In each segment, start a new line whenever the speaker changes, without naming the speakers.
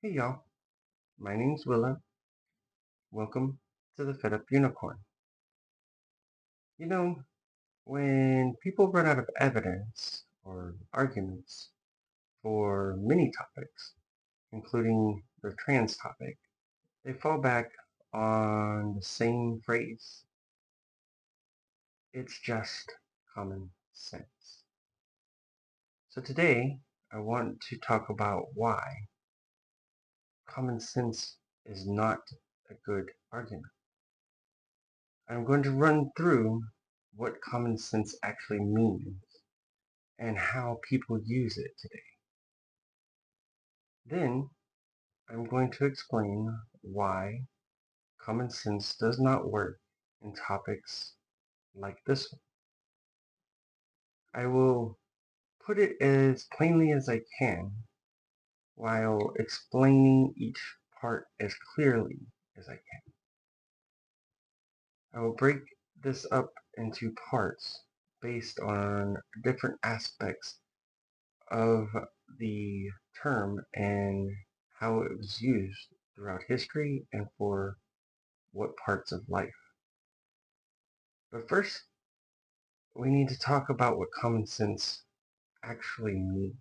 Hey y'all, my name's Willa. Welcome to the Fed Up Unicorn. You know, when people run out of evidence or arguments for many topics, including the trans topic, they fall back on the same phrase. It's just common sense. So today, I want to talk about why common sense is not a good argument. I'm going to run through what common sense actually means and how people use it today. Then I'm going to explain why common sense does not work in topics like this one. I will put it as plainly as I can while explaining each part as clearly as I can. I will break this up into parts based on different aspects of the term and how it was used throughout history and for what parts of life. But first, we need to talk about what common sense actually means.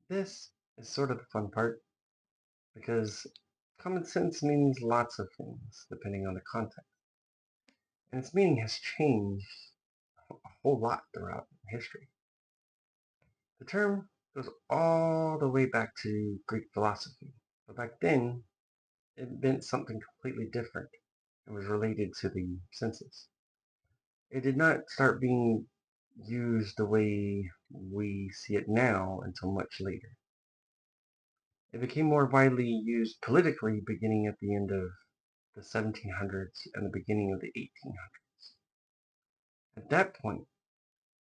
This is sort of the fun part because common sense means lots of things depending on the context. And its meaning has changed a whole lot throughout history. The term goes all the way back to Greek philosophy. But back then, it meant something completely different and was related to the senses. It did not start being used the way we see it now until much later. It became more widely used politically beginning at the end of the 1700s and the beginning of the 1800s. At that point,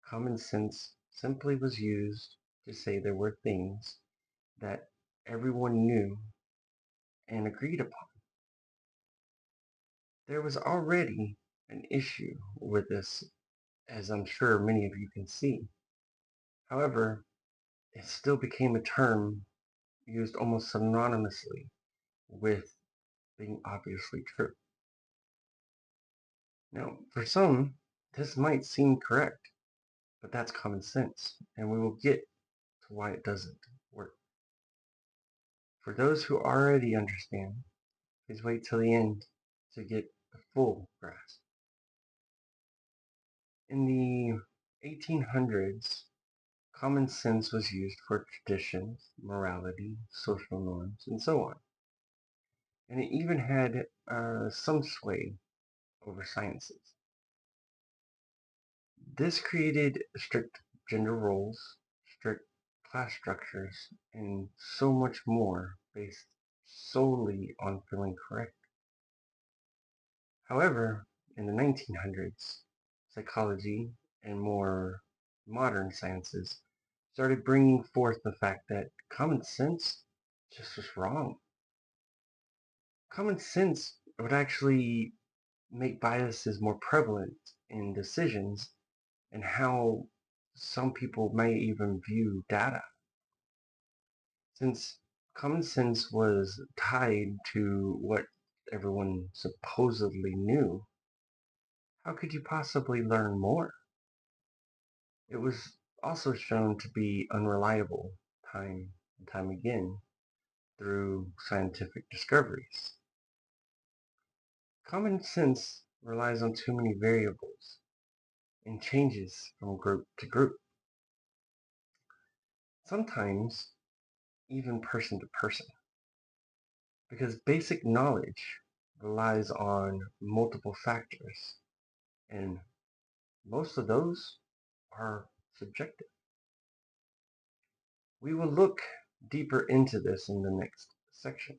common sense simply was used to say there were things that everyone knew and agreed upon. There was already an issue with this, as I'm sure many of you can see. However, it still became a term used almost synonymously with being obviously true. Now, for some, this might seem correct, but that's common sense, and we will get to why it doesn't work. For those who already understand, please wait till the end to get the full grasp. In the 1800s, common sense was used for traditions, morality, social norms, and so on. And it even had some sway over sciences. This created strict gender roles, strict class structures, and so much more based solely on feeling correct. However, in the 1900s, psychology and more modern sciences started bringing forth the fact that common sense just was wrong. Common sense would actually make biases more prevalent in decisions and how some people may even view data. Since common sense was tied to what everyone supposedly knew, how could you possibly learn more? It was also shown to be unreliable time and time again through scientific discoveries. Common sense relies on too many variables and changes from group to group, sometimes even person to person, because basic knowledge relies on multiple factors, and most of those are subjective. We will look deeper into this in the next section.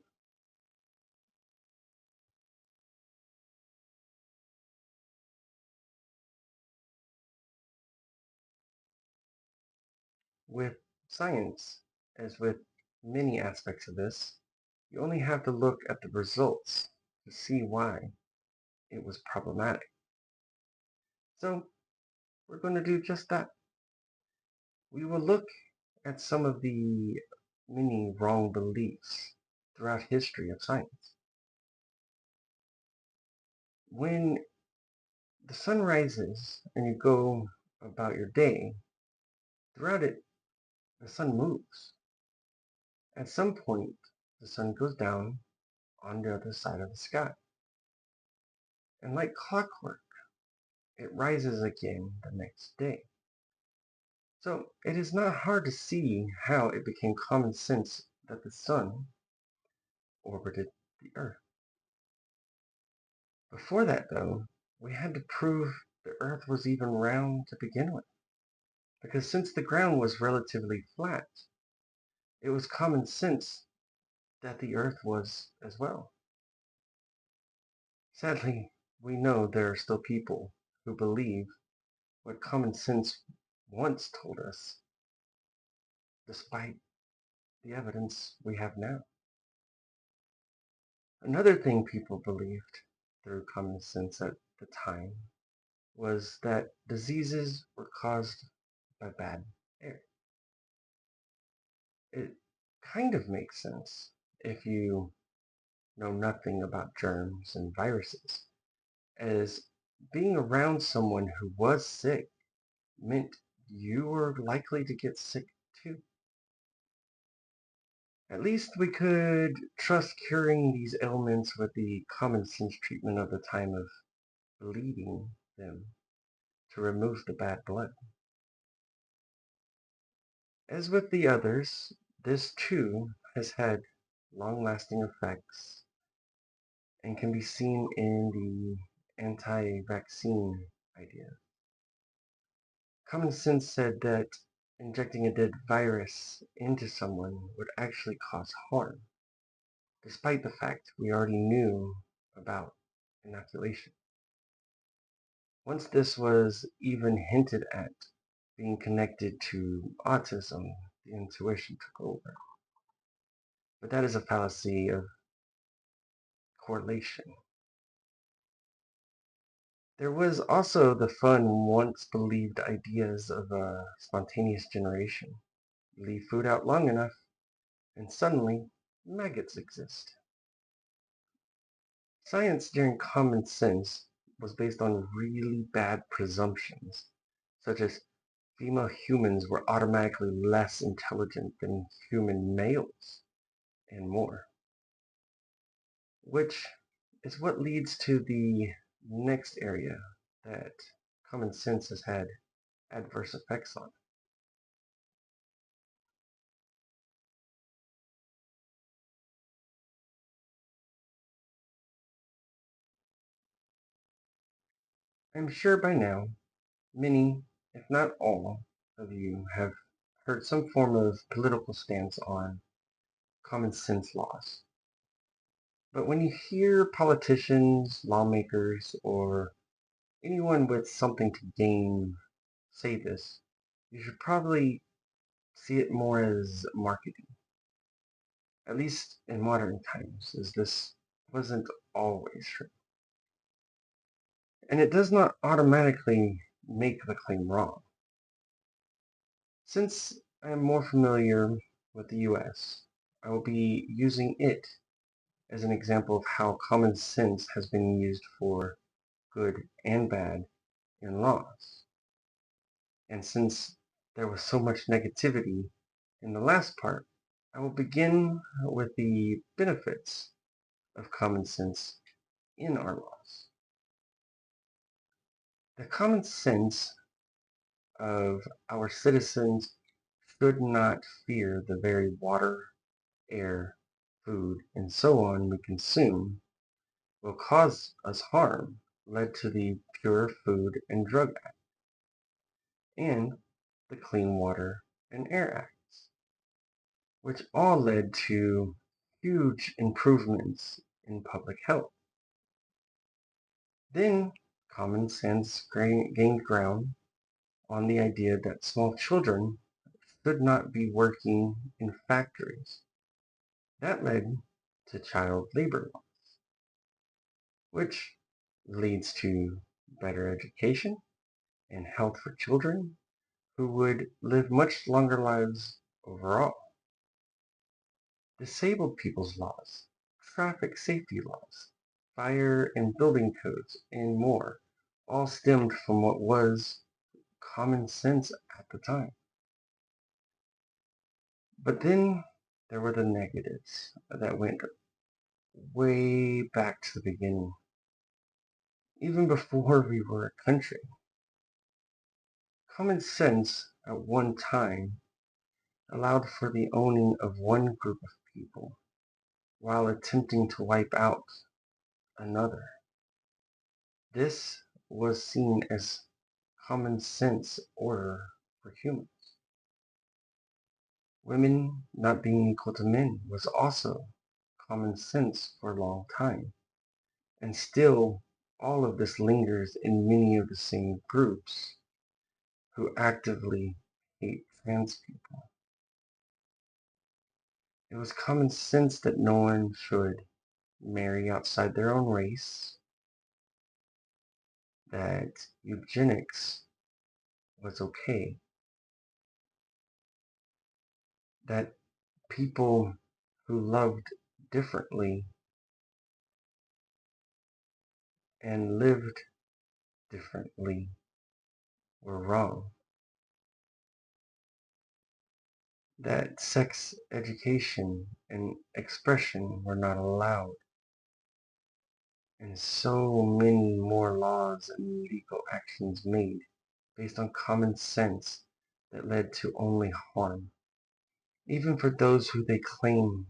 With science, as with many aspects of this, you only have to look at the results to see why it was problematic. So we're going to do just that. We will look at some of the many wrong beliefs throughout history of science. When the sun rises and you go about your day, throughout it, the sun moves. At some point, the sun goes down on the other side of the sky. And like clockwork, it rises again the next day. So it is not hard to see how it became common sense that the sun orbited the earth. Before that, though, we had to prove the earth was even round to begin with. Because since the ground was relatively flat, it was common sense that the earth was as well. Sadly, we know there are still people who believe what common sense once told us, despite the evidence we have now. Another thing people believed through common sense at the time was that diseases were caused by bad air. It kind of makes sense if you know nothing about germs and viruses, as being around someone who was sick meant you were likely to get sick too. At least we could trust curing these ailments with the common sense treatment of the time of bleeding them to remove the bad blood. As with the others, this too has had long-lasting effects and can be seen in the anti-vaccine idea. Common sense said that injecting a dead virus into someone would actually cause harm, despite the fact we already knew about inoculation. Once this was even hinted at being connected to autism, the intuition took over. But that is a fallacy of correlation. There was also the fun, once believed ideas of a spontaneous generation. Leave food out long enough, and suddenly maggots exist. Science during common sense was based on really bad presumptions, such as female humans were automatically less intelligent than human males, and more. Which is what leads to the next area that common sense has had adverse effects on. I'm sure by now, many, if not all, of you have heard some form of political stance on common sense laws. But when you hear politicians, lawmakers, or anyone with something to gain say this, you should probably see it more as marketing, at least in modern times, as this wasn't always true. And it does not automatically make the claim wrong. Since I am more familiar with the US, I will be using it as an example of how common sense has been used for good and bad in laws. And since there was so much negativity in the last part, I will begin with the benefits of common sense in our laws. The common sense of our citizens should not fear the very water, air, food, and so on we consume will cause us harm led to the Pure Food and Drug Act and the Clean Water and Air Acts, which all led to huge improvements in public health. Then common sense gained ground on the idea that small children should not be working in factories. That led to child labor laws, which leads to better education and health for children who would live much longer lives overall. Disabled people's laws, traffic safety laws, fire and building codes, and more all stemmed from what was common sense at the time. But then there were the negatives that went way back to the beginning. Even before we were a country, common sense at one time allowed for the owning of one group of people while attempting to wipe out another. This was seen as common sense order for humans. Women not being equal to men was also common sense for a long time. And still, all of this lingers in many of the same groups who actively hate trans people. It was common sense that no one should marry outside their own race, that eugenics was okay, that people who loved differently and lived differently were wrong, that sex education and expression were not allowed, and so many more laws and legal actions made based on common sense that led to only harm, even for those who they claim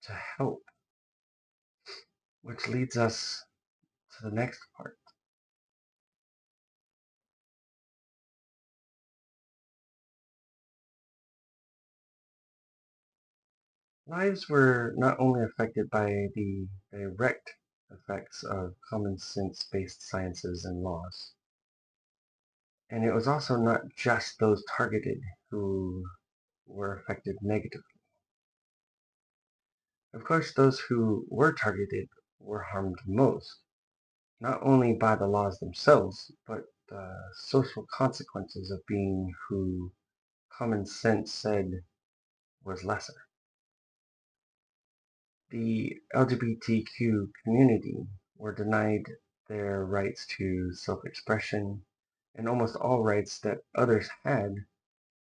to help, which leads us to the next part. Lives were not only affected by the direct effects of common sense-based sciences and laws, and it was also not just those targeted who were affected negatively. Of course, those who were targeted were harmed most, not only by the laws themselves, but the social consequences of being who common sense said was lesser. The LGBTQ community were denied their rights to self-expression, and almost all rights that others had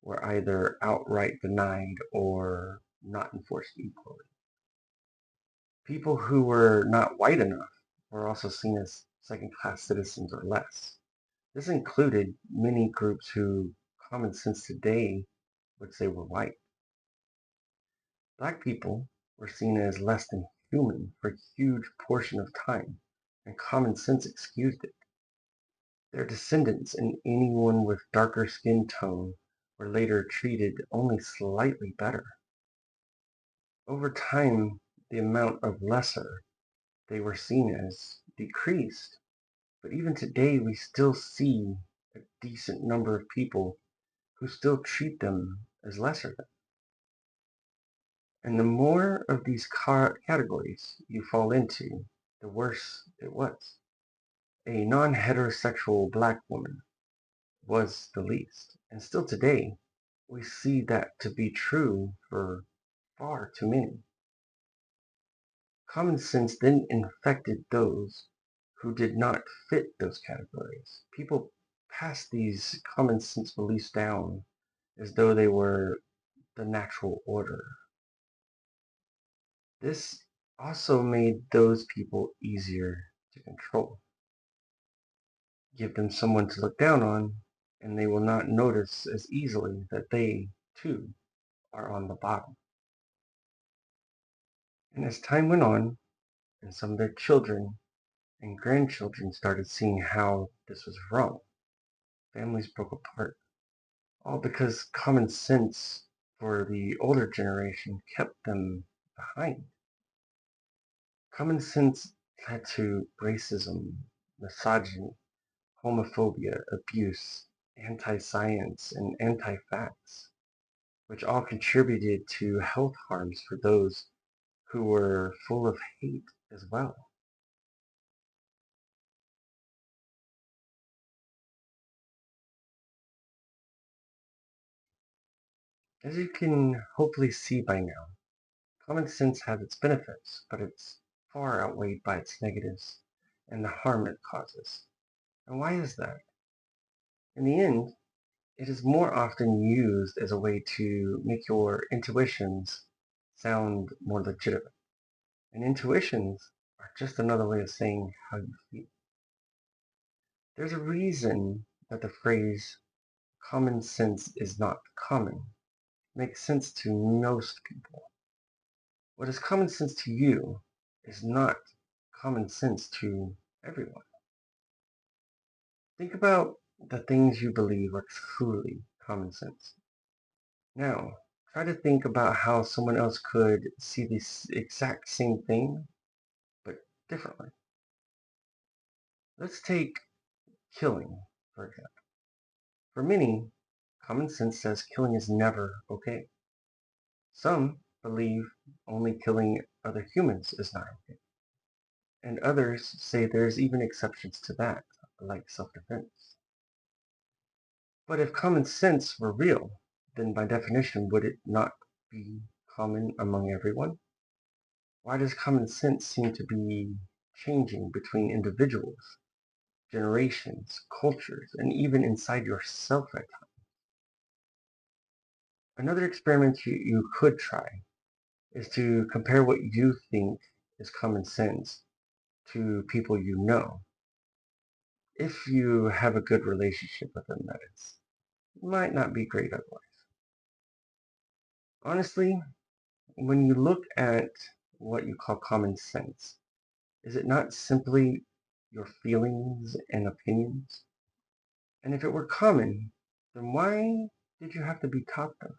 were either outright denied or not enforced equally. People who were not white enough were also seen as second-class citizens or less. This included many groups who common sense today would say were white. Black people were seen as less than human for a huge portion of time, and common sense excused it. Their descendants and anyone with darker skin tone were later treated only slightly better. Over time, the amount of lesser they were seen as decreased, but even today we still see a decent number of people who still treat them as lesser than. And the more of these categories you fall into, the worse it was. A non-heterosexual black woman was the least. And still today, we see that to be true for far too many. Common sense then infected those who did not fit those categories. People passed these common sense beliefs down as though they were the natural order. This also made those people easier to control. Give them someone to look down on, and they will not notice as easily that they, too, are on the bottom. And as time went on, and some of their children and grandchildren started seeing how this was wrong, families broke apart, all because common sense for the older generation kept them behind. Common sense led to racism, misogyny, homophobia, abuse, anti-science, and anti-facts, which all contributed to health harms for those who were full of hate as well. As you can hopefully see by now, common sense has its benefits, but it's far outweighed by its negatives and the harm it causes. And why is that? In the end, it is more often used as a way to make your intuitions sound more legitimate. And intuitions are just another way of saying how you feel. There's a reason that the phrase common sense is not common makes sense to most people. What is common sense to you is not common sense to everyone. Think about the things you believe are truly common sense. Now, try to think about how someone else could see this exact same thing, but differently. Let's take killing, for example. For many, common sense says killing is never okay. Some believe only killing other humans is not okay. And others say there's even exceptions to that, like self-defense. But if common sense were real, then by definition, would it not be common among everyone? Why does common sense seem to be changing between individuals, generations, cultures, and even inside yourself at times? Another experiment you could try is to compare what you think is common sense to people you know. If you have a good relationship with them, that is. It might not be great otherwise. Honestly, when you look at what you call common sense, is it not simply your feelings and opinions? And if it were common, then why did you have to be taught them?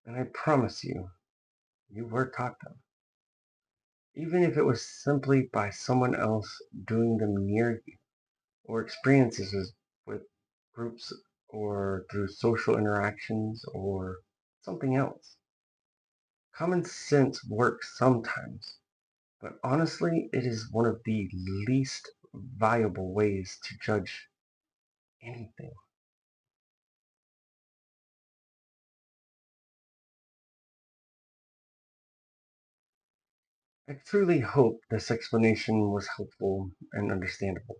And I promise you, you were taught them. Even if it was simply by someone else doing them near you, or experiences with groups, or through social interactions, or something else. Common sense works sometimes, but honestly, it is one of the least viable ways to judge anything. I truly hope this explanation was helpful and understandable.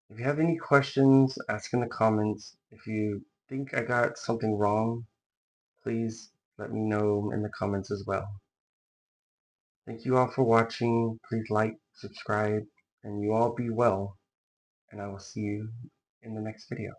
If you have any questions, ask in the comments. If you think I got something wrong, please let me know in the comments as well. Thank you all for watching. Please like, subscribe, and you all be well, and I will see you in the next video.